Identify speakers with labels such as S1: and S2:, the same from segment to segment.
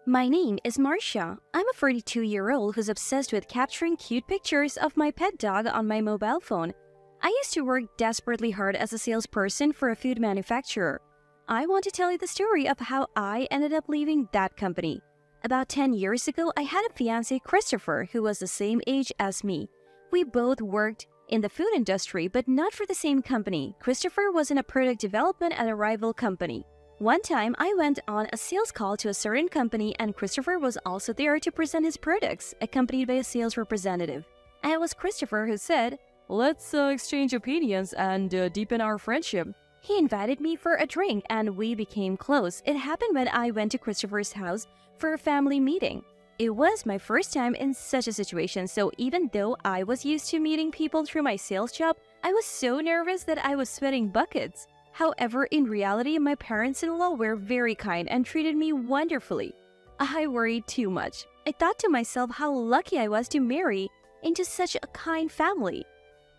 S1: My name is Marcia. I'm a 42-year-old who's obsessed with capturing cute pictures of my pet dog on my mobile phone. I used to work desperately hard as a salesperson for a food manufacturer. I want to tell you the story of how I ended up leaving that company. About 10 years ago, I had a fiancé, Christopher, who was the same age as me. We both worked in the food industry, but not for the same company. Christopher was in a product development at a rival company. One time, I went on a sales call to a certain company and Christopher was also there to present his products, accompanied by a sales representative. And it was Christopher who said, "Let's exchange opinions and deepen our friendship." He invited me for a drink and we became close. It happened when I went to Christopher's house for a family meeting. It was my first time in such a situation, so even though I was used to meeting people through my sales job, I was so nervous that I was sweating buckets. However, in reality, my parents-in-law were very kind and treated me wonderfully. I worried too much. I thought to myself how lucky I was to marry into such a kind family.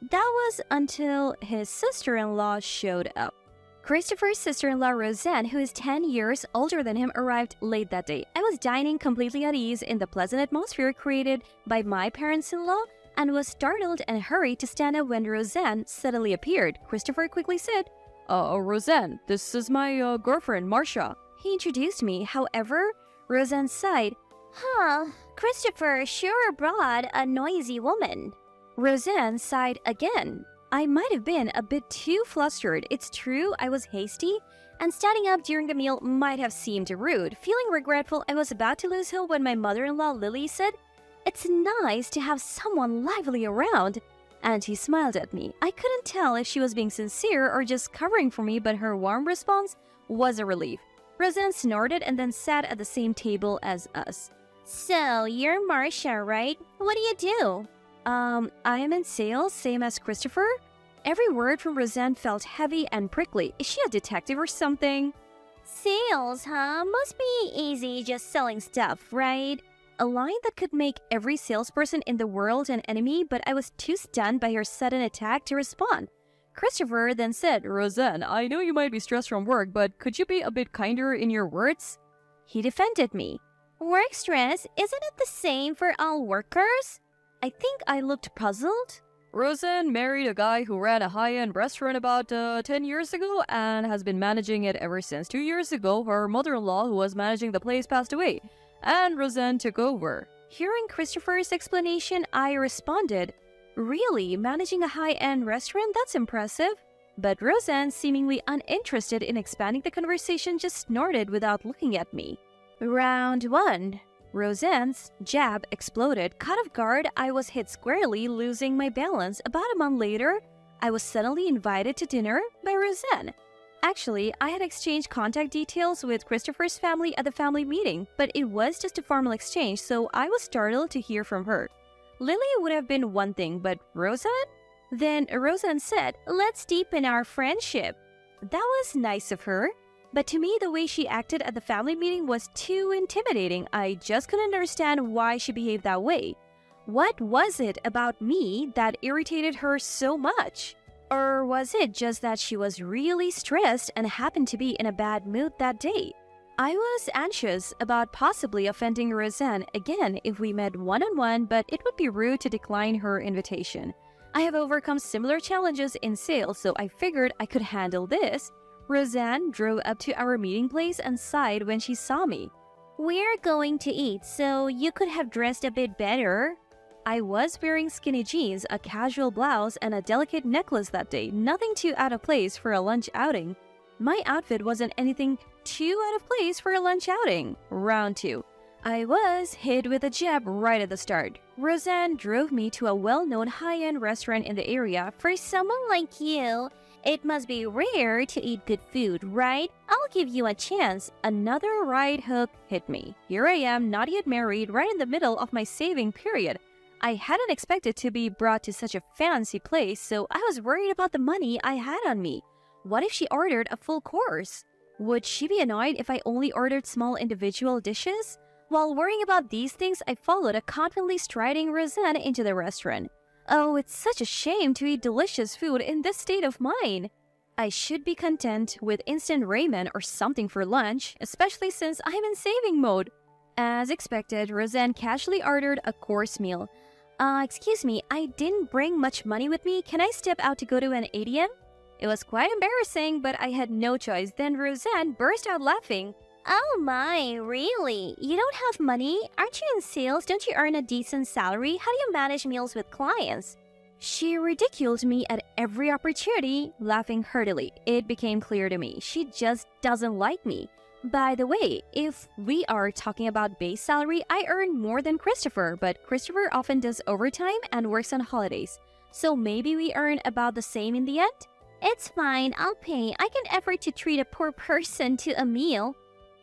S1: That was until his sister-in-law showed up. Christopher's sister-in-law Roseanne, who is 10 years older than him, arrived late that day. I was dining completely at ease in the pleasant atmosphere created by my parents-in-law and was startled and hurried to stand up when Roseanne suddenly appeared. Christopher quickly said, Roseanne, this is my girlfriend, Marcia." He introduced me. However, Roseanne sighed. Christopher sure brought a noisy woman." Roseanne sighed again. I might have been a bit too flustered. It's true, I was hasty, and standing up during the meal might have seemed rude. Feeling regretful, I was about to lose hope when my mother-in-law Lily said, "It's nice to have someone lively around." And he smiled at me. I couldn't tell if she was being sincere or just covering for me, but her warm response was a relief. Roseanne snorted and then sat at the same table as us. "So, you're Marcia, right? What do you do?" I am in sales, same as Christopher." Every word from Roseanne felt heavy and prickly. Is she a detective or something? "Sales, huh? Must be easy just selling stuff, right?" A line that could make every salesperson in the world an enemy, but I was too stunned by her sudden attack to respond. Christopher then said, "Roseanne, I know you might be stressed from work, but could you be a bit kinder in your words?" He defended me. "Work stress, isn't it the same for all workers?" I think I looked puzzled. "Roseanne married a guy who ran a high-end restaurant about 10 years ago and has been managing it ever since. 2 years ago, her mother-in-law who was managing the place passed away, and Roseanne took over." Hearing Christopher's explanation, I responded, "Really? Managing a high-end restaurant? That's impressive." But Roseanne, seemingly uninterested in expanding the conversation, just snorted without looking at me. Round 1. Roseanne's jab exploded. Caught off guard, I was hit squarely, losing my balance. About a month later, I was suddenly invited to dinner by Roseanne. Actually, I had exchanged contact details with Christopher's family at the family meeting, but it was just a formal exchange, so I was startled to hear from her. Lily would have been one thing, but Roseanne? Then Roseanne said, "Let's deepen our friendship." That was nice of her, but to me, the way she acted at the family meeting was too intimidating. I just couldn't understand why she behaved that way. What was it about me that irritated her so much? Or was it just that she was really stressed and happened to be in a bad mood that day? I was anxious about possibly offending Roseanne again if we met one-on-one, but it would be rude to decline her invitation. I have overcome similar challenges in sales, so I figured I could handle this. Roseanne drove up to our meeting place and sighed when she saw me. "We're going to eat, so you could have dressed a bit better." I was wearing skinny jeans, a casual blouse, and a delicate necklace that day, nothing too out of place for a lunch outing. My outfit wasn't anything too out of place for a lunch outing. Round 2. I was hit with a jab right at the start. Roseanne drove me to a well-known high-end restaurant in the area. "For someone like you, it must be rare to eat good food, right? I'll give you a chance." Another right hook hit me. Here I am, not yet married, right in the middle of my saving period. I hadn't expected to be brought to such a fancy place, so I was worried about the money I had on me. What if she ordered a full course? Would she be annoyed if I only ordered small individual dishes? While worrying about these things, I followed a confidently striding Roseanne into the restaurant. Oh, it's such a shame to eat delicious food in this state of mind. I should be content with instant ramen or something for lunch, especially since I'm in saving mode. As expected, Roseanne casually ordered a course meal. Excuse me, I didn't bring much money with me. Can I step out to go to an ATM? It was quite embarrassing, but I had no choice. Then Roseanne burst out laughing. Oh my, really? You don't have money? Aren't you in sales? Don't you earn a decent salary? How do you manage meals with clients? She ridiculed me at every opportunity, laughing heartily. It became clear to me she just doesn't like me. By the way, if we are talking about base salary, I earn more than Christopher, but Christopher often does overtime and works on holidays. So maybe we earn about the same in the end? It's fine, I'll pay. I can afford to treat a poor person to a meal.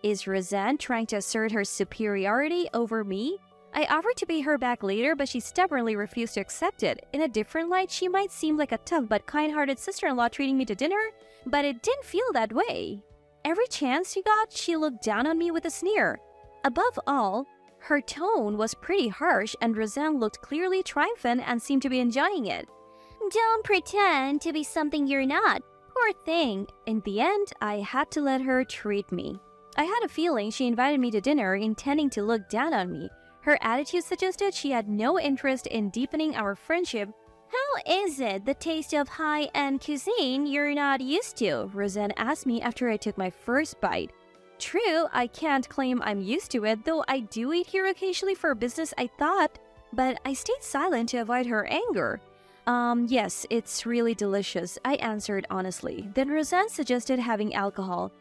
S1: Is Roseanne trying to assert her superiority over me? I offered to pay her back later, but she stubbornly refused to accept it. In a different light, she might seem like a tough but kind-hearted sister-in-law treating me to dinner, but it didn't feel that way. Every chance she got, she looked down on me with a sneer. Above all, her tone was pretty harsh, and Roseanne looked clearly triumphant and seemed to be enjoying it. Don't pretend to be something you're not. Poor thing. In the end, I had to let her treat me. I had a feeling she invited me to dinner intending to look down on me. Her attitude suggested she had no interest in deepening our friendship. How is it the taste of high-end cuisine you're not used to? Roseanne asked me after I took my first bite. True, I can't claim I'm used to it, though I do eat here occasionally for business, I thought. But I stayed silent to avoid her anger. Yes, it's really delicious, I answered honestly. Then Roseanne suggested having alcohol.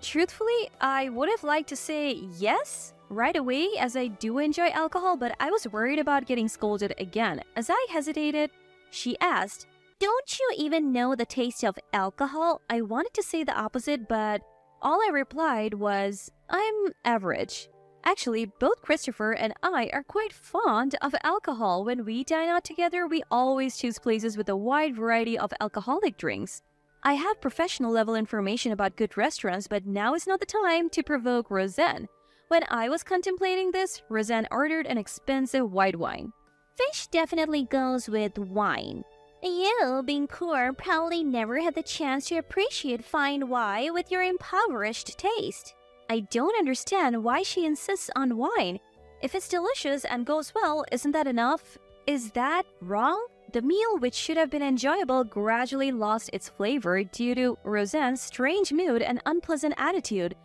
S1: Truthfully, I would have liked to say yes right away, as I do enjoy alcohol, but I was worried about getting scolded again. As I hesitated, she asked, "Don't you even know the taste of alcohol?" I wanted to say the opposite, but all I replied was, "I'm average." Actually, both Christopher and I are quite fond of alcohol. When we dine out together, we always choose places with a wide variety of alcoholic drinks. I have professional level information about good restaurants, but now is not the time to provoke Roseanne. When I was contemplating this, Roseanne ordered an expensive white wine. Fish definitely goes with wine. You, being poor, probably never had the chance to appreciate fine wine with your impoverished taste. I don't understand why she insists on wine. If it's delicious and goes well, isn't that enough? Is that wrong? The meal, which should have been enjoyable, gradually lost its flavor due to Roseanne's strange mood and unpleasant attitude.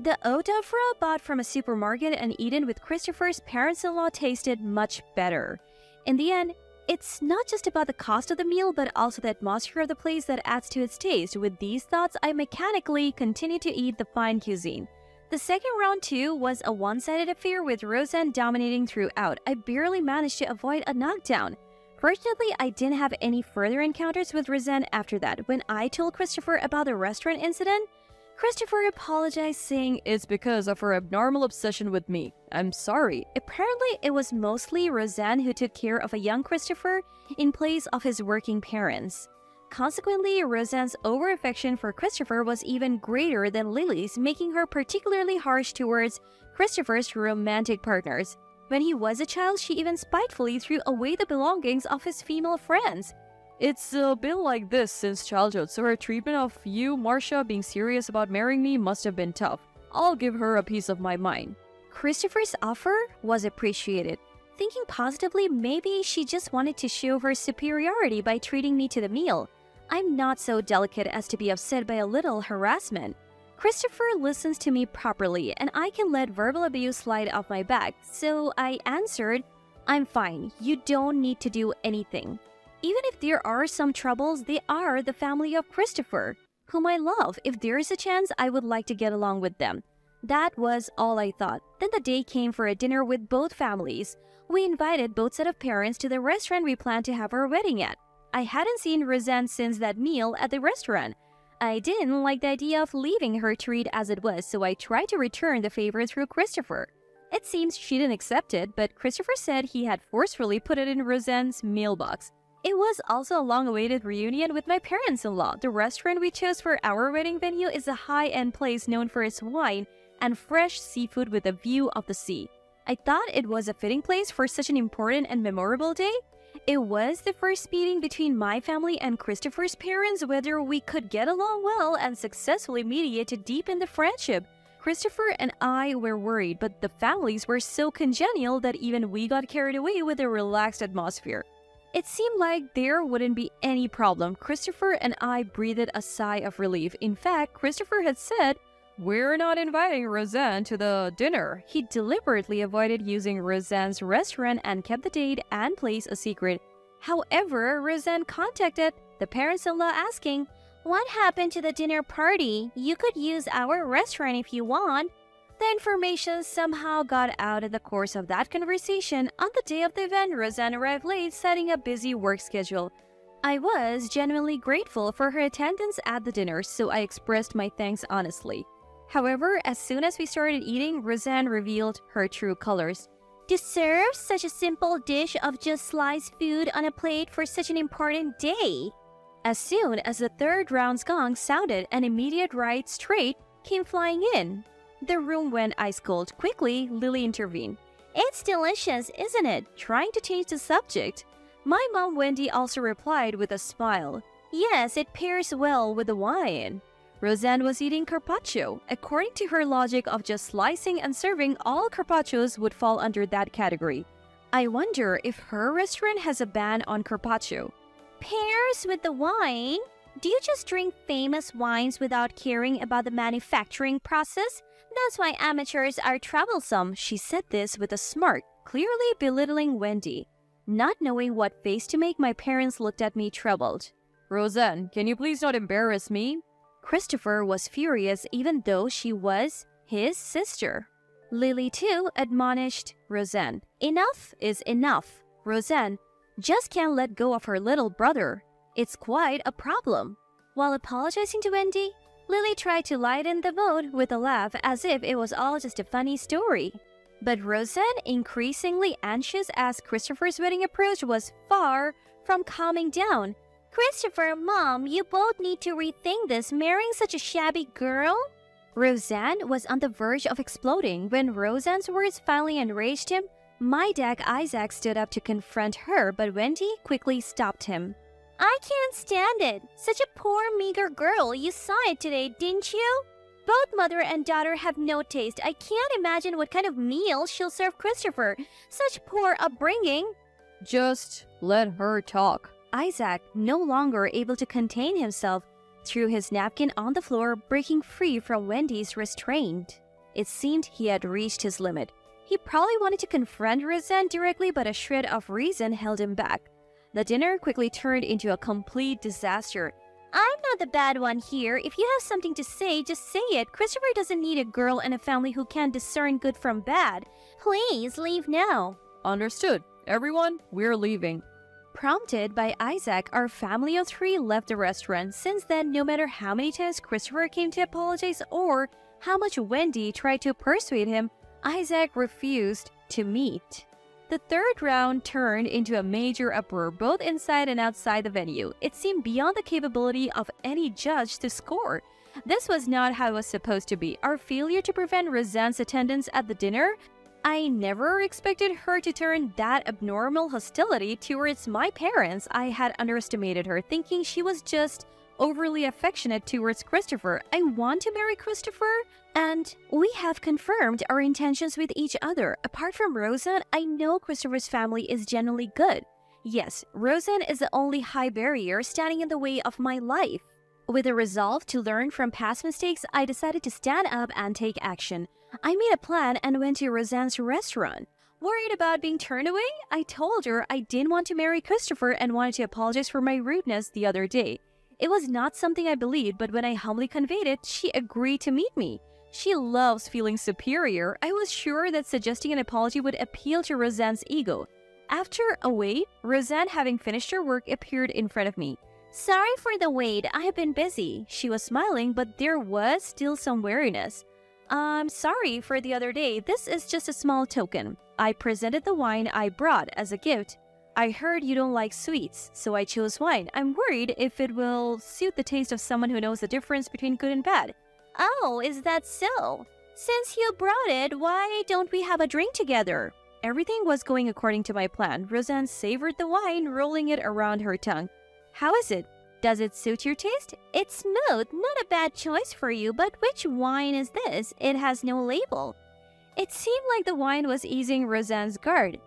S1: The haute d'oeuvre bought from a supermarket and eaten with Christopher's parents-in-law tasted much better. In the end, it's not just about the cost of the meal, but also the atmosphere of the place that adds to its taste. With these thoughts, I mechanically continued to eat the fine cuisine. The second round, too, was a one-sided affair with Roseanne dominating throughout. I barely managed to avoid a knockdown. Fortunately, I didn't have any further encounters with Roseanne after that. When I told Christopher about the restaurant incident, Christopher apologized, saying it's because of her abnormal obsession with me. I'm sorry. Apparently, it was mostly Roseanne who took care of a young Christopher in place of his working parents. Consequently, Roseanne's over-affection for Christopher was even greater than Lily's, making her particularly harsh towards Christopher's romantic partners. When he was a child, she even spitefully threw away the belongings of his female friends. It's been like this since childhood, so her treatment of you, Marcia, being serious about marrying me must have been tough. I'll give her a piece of my mind. Christopher's offer was appreciated. Thinking positively, maybe she just wanted to show her superiority by treating me to the meal. I'm not so delicate as to be upset by a little harassment. Christopher listens to me properly, and I can let verbal abuse slide off my back, so I answered, "I'm fine. You don't need to do anything." Even if there are some troubles, they are the family of Christopher, whom I love. If there is a chance, I would like to get along with them. That was all I thought. Then the day came for a dinner with both families. We invited both set of parents to the restaurant we planned to have our wedding at. I hadn't seen Roseanne since that meal at the restaurant. I didn't like the idea of leaving her treat as it was, so I tried to return the favor through Christopher. It seems she didn't accept it, but Christopher said he had forcefully put it in Roseanne's mailbox. It was also a long-awaited reunion with my parents-in-law. The restaurant we chose for our wedding venue is a high-end place known for its wine and fresh seafood with a view of the sea. I thought it was a fitting place for such an important and memorable day. It was the first meeting between my family and Christopher's parents. Whether we could get along well and successfully mediate to deepen the friendship, Christopher and I were worried, but the families were so congenial that even we got carried away with a relaxed atmosphere. It seemed like there wouldn't be any problem. Christopher and I breathed a sigh of relief. In fact, Christopher had said, "We're not inviting Roseanne to the dinner." He deliberately avoided using Roseanne's restaurant and kept the date and place a secret. However, Roseanne contacted the parents-in-law asking, "What happened to the dinner party? You could use our restaurant if you want." The information somehow got out in the course of that conversation. On the day of the event, Roseanne arrived late, citing a busy work schedule. I was genuinely grateful for her attendance at the dinner, so I expressed my thanks honestly. However, as soon as we started eating, Roseanne revealed her true colors. To serve such a simple dish of just sliced food on a plate for such an important day. As soon as the third round's gong sounded, an immediate right straight came flying in. The room went ice cold. Quickly, Lily intervened. "It's delicious, isn't it?" Trying to change the subject. My mom, Wendy, also replied with a smile. "Yes, it pairs well with the wine." Roseanne was eating carpaccio. According to her logic of just slicing and serving, all carpaccios would fall under that category. I wonder if her restaurant has a ban on carpaccio. Pairs with the wine? Do you just drink famous wines without caring about the manufacturing process? That's why amateurs are troublesome. She said this with a smirk, clearly belittling Wendy. Not knowing what face to make, my parents looked at me troubled. "Roseanne, can you please not embarrass me?" Christopher was furious even though she was his sister. Lily too admonished Roseanne. Enough is enough. Roseanne just can't let go of her little brother. It's quite a problem. While apologizing to Wendy, Lily tried to lighten the mood with a laugh as if it was all just a funny story. But Roseanne, increasingly anxious as Christopher's wedding approached, was far from calming down. "Christopher, Mom, you both need to rethink this, marrying such a shabby girl." Roseanne was on the verge of exploding. When Roseanne's words finally enraged him, my dad Isaac stood up to confront her, but Wendy quickly stopped him. "I can't stand it. Such a poor, meager girl. You saw it today, didn't you? Both mother and daughter have no taste. I can't imagine what kind of meal she'll serve Christopher. Such poor upbringing." "Just let her talk." Isaac, no longer able to contain himself, threw his napkin on the floor, breaking free from Wendy's restraint. It seemed he had reached his limit. He probably wanted to confront Roseanne directly, but a shred of reason held him back. The dinner quickly turned into a complete disaster. "I'm not the bad one here. If you have something to say, just say it. Christopher doesn't need a girl and a family who can't discern good from bad. Please leave now." "Understood. Everyone, we're leaving." Prompted by Isaac, our family of three left the restaurant. Since then, no matter how many times Christopher came to apologize or how much Wendy tried to persuade him, Isaac refused to meet. The third round turned into a major uproar, both inside and outside the venue. It seemed beyond the capability of any judge to score. This was not how it was supposed to be. Our failure to prevent Roseanne's attendance at the dinner, I never expected her to turn that abnormal hostility towards my parents. I had underestimated her, thinking she was just overly affectionate towards Christopher. I want to marry Christopher, and we have confirmed our intentions with each other. Apart from Roseanne, I know Christopher's family is genuinely good. Yes, Roseanne is the only high barrier standing in the way of my life. With a resolve to learn from past mistakes, I decided to stand up and take action. I made a plan and went to Roseanne's restaurant. Worried about being turned away, I told her I didn't want to marry Christopher and wanted to apologize for my rudeness the other day. It was not something I believed, but when I humbly conveyed it, she agreed to meet me. She loves feeling superior. I was sure that suggesting an apology would appeal to Roseanne's ego. After a wait, Roseanne, having finished her work, appeared in front of me. "Sorry for the wait, I have been busy." She was smiling, but there was still some wariness. "I'm sorry for the other day. This is just a small token." I presented the wine I brought as a gift. "I heard you don't like sweets, so I chose wine. I'm worried if it will suit the taste of someone who knows the difference between good and bad." "Oh, is that so? Since you brought it, why don't we have a drink together?" Everything was going according to my plan. Roseanne savored the wine, rolling it around her tongue. "How is it?" Does it suit your taste? It's smooth, not a bad choice for you, but which wine is this? It has no label. It seemed like the wine was easing Roseanne's guard.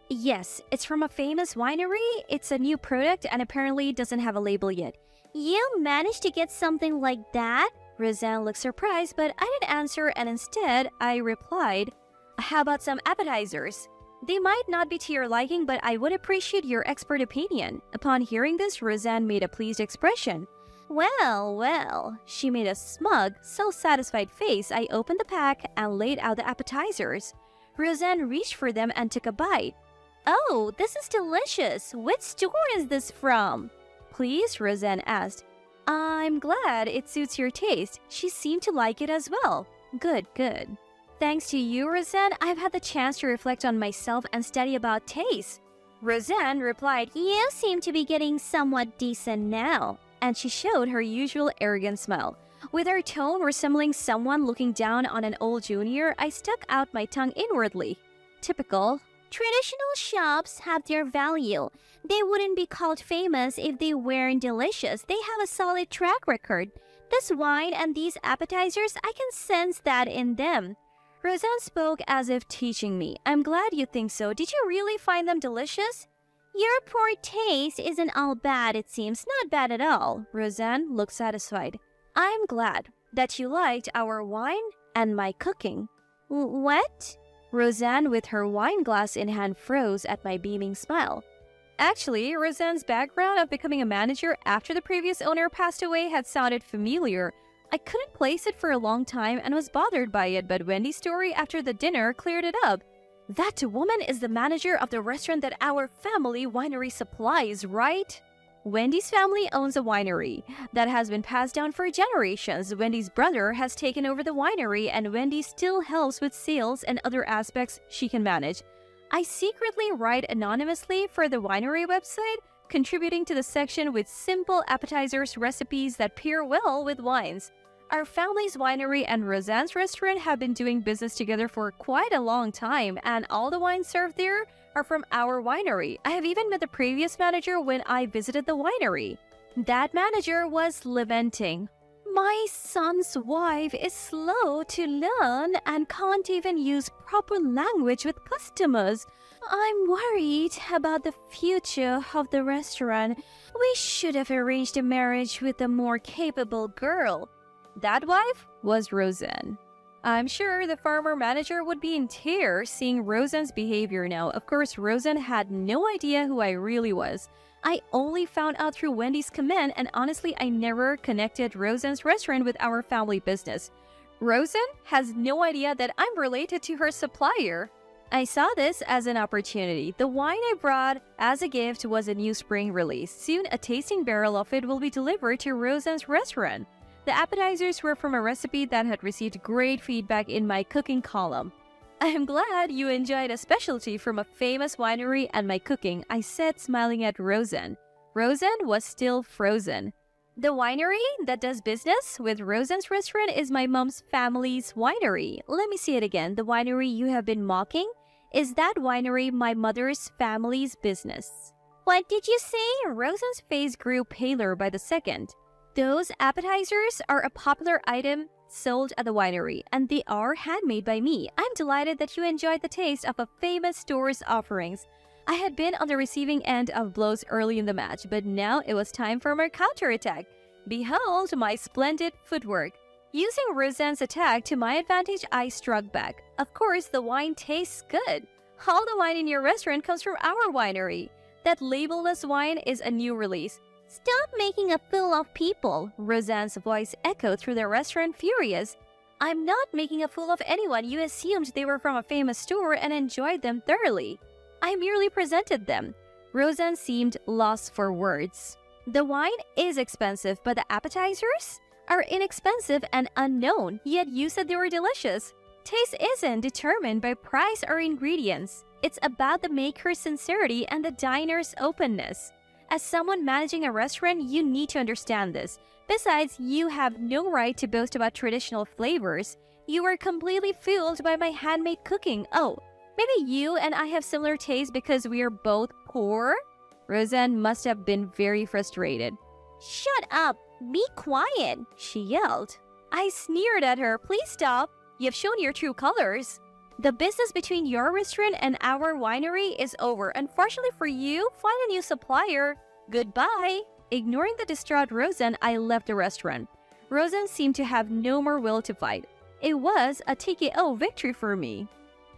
S1: Yes, it's from a famous winery. It's a new product and apparently doesn't have a label yet. You managed to get something like that? Roseanne looked surprised, but I didn't answer and instead I replied, how about some appetizers? They might not be to your liking, but I would appreciate your expert opinion. Upon hearing this, Roseanne made a pleased expression. Well, well, she made a smug, self-satisfied face. I opened the pack and laid out the appetizers. Roseanne reached for them and took a bite. Oh, this is delicious. Which store is this from? Please, Roseanne asked. I'm glad it suits your taste. She seemed to like it as well. Good, good. Thanks to you, Roseanne, I've had the chance to reflect on myself and study about taste. Roseanne replied, you seem to be getting somewhat decent now. And she showed her usual arrogant smile. With her tone resembling someone looking down on an old junior, I stuck out my tongue inwardly. Typical. Traditional shops have their value. They wouldn't be called famous if they weren't delicious. They have a solid track record. This wine and these appetizers, I can sense that in them. Roseanne spoke as if teaching me. I'm glad you think so. Did you really find them delicious? Your poor taste isn't all bad, it seems. Not bad at all. Roseanne looked satisfied. I'm glad that you liked our wine and my cooking. What? Roseanne, with her wine glass in hand, froze at my beaming smile. Actually, Roseanne's background of becoming a manager after the previous owner passed away had sounded familiar. I couldn't place it for a long time and was bothered by it, but Wendy's story after the dinner cleared it up. That woman is the manager of the restaurant that our family winery supplies, right? Wendy's family owns a winery that has been passed down for generations. Wendy's brother has taken over the winery and Wendy still helps with sales and other aspects she can manage. I secretly write anonymously for the winery website, contributing to the section with simple appetizers recipes that pair well with wines. Our family's winery and Roseanne's restaurant have been doing business together for quite a long time, and all the wines served there are from our winery. I have even met the previous manager when I visited the winery. That manager was lamenting. My son's wife is slow to learn and can't even use proper language with customers. I'm worried about the future of the restaurant. We should have arranged a marriage with a more capable girl. That wife was Roseanne. I'm sure the former manager would be in tears seeing Roseanne's behavior now. Of course, Roseanne had no idea who I really was. I only found out through Wendy's comment, and honestly, I never connected Roseanne's restaurant with our family business. Roseanne has no idea that I'm related to her supplier. I saw this as an opportunity. The wine I brought as a gift was a new spring release. Soon, a tasting barrel of it will be delivered to Roseanne's restaurant. The appetizers were from a recipe that had received great feedback in my cooking column. I am glad you enjoyed a specialty from a famous winery and my cooking, I said, smiling at Roseanne. Roseanne was still frozen. The winery that does business with Roseanne's restaurant is my mom's family's winery. Let me see it again. The winery you have been mocking? Is that winery my mother's family's business? What did you say? Roseanne's face grew paler by the second. Those appetizers are a popular item sold at the winery, and they are handmade by me. I'm delighted that you enjoyed the taste of a famous store's offerings. I had been on the receiving end of blows early in the match, but now it was time for my counterattack. Behold my splendid footwork. Using Roseanne's attack to my advantage, I struck back. Of course, the wine tastes good. All the wine in your restaurant comes from our winery. That labelless wine is a new release. Stop making a fool of people, Roseanne's voice echoed through the restaurant, furious. I'm not making a fool of anyone. You assumed they were from a famous store and enjoyed them thoroughly. I merely presented them. Roseanne seemed lost for words. The wine is expensive, but the appetizers are inexpensive and unknown, yet you said they were delicious. Taste isn't determined by price or ingredients. It's about the maker's sincerity and the diner's openness. As someone managing a restaurant, you need to understand this. Besides, you have no right to boast about traditional flavors. You were completely fooled by my handmade cooking. Oh, maybe you and I have similar tastes because we are both poor? Roseanne must have been very frustrated. "Shut up! Be quiet!" she yelled. I sneered at her. "Please stop! You've shown your true colors. The business between your restaurant and our winery is over. Unfortunately for you, find a new supplier. Goodbye." Ignoring the distraught Roseanne, I left the restaurant. Roseanne seemed to have no more will to fight. It was a TKO victory for me.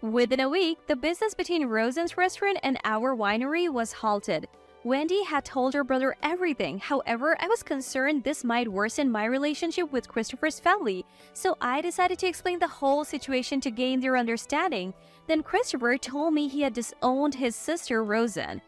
S1: Within a week, the business between Roseanne's restaurant and our winery was halted. Wendy had told her brother everything. However, I was concerned this might worsen my relationship with Christopher's family, so I decided to explain the whole situation to gain their understanding. Then Christopher told me he had disowned his sister Roseanne.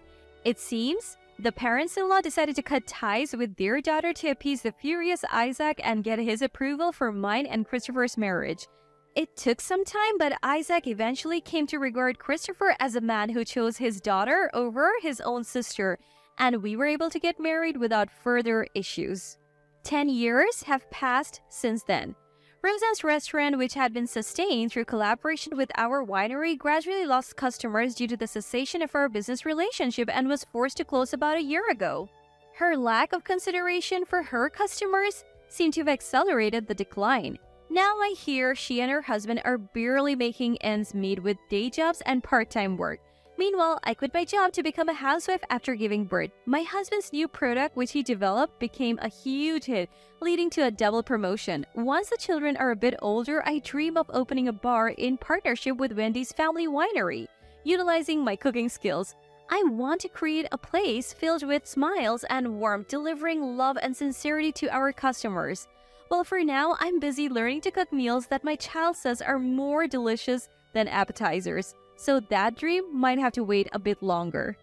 S1: It seems the parents-in-law decided to cut ties with their daughter to appease the furious Isaac and get his approval for mine and Christopher's marriage. It took some time, but Isaac eventually came to regard Christopher as a man who chose his daughter over his own sister, and we were able to get married without further issues. 10 years have passed since then. Roseanne's restaurant, which had been sustained through collaboration with our winery, gradually lost customers due to the cessation of our business relationship and was forced to close about a year ago. Her lack of consideration for her customers seemed to have accelerated the decline. Now I hear she and her husband are barely making ends meet with day jobs and part-time work. Meanwhile, I quit my job to become a housewife after giving birth. My husband's new product, which he developed, became a huge hit, leading to a double promotion. Once the children are a bit older, I dream of opening a bar in partnership with Wendy's family winery, utilizing my cooking skills. I want to create a place filled with smiles and warmth, delivering love and sincerity to our customers. Well, for now, I'm busy learning to cook meals that my child says are more delicious than appetizers. So that dream might have to wait a bit longer.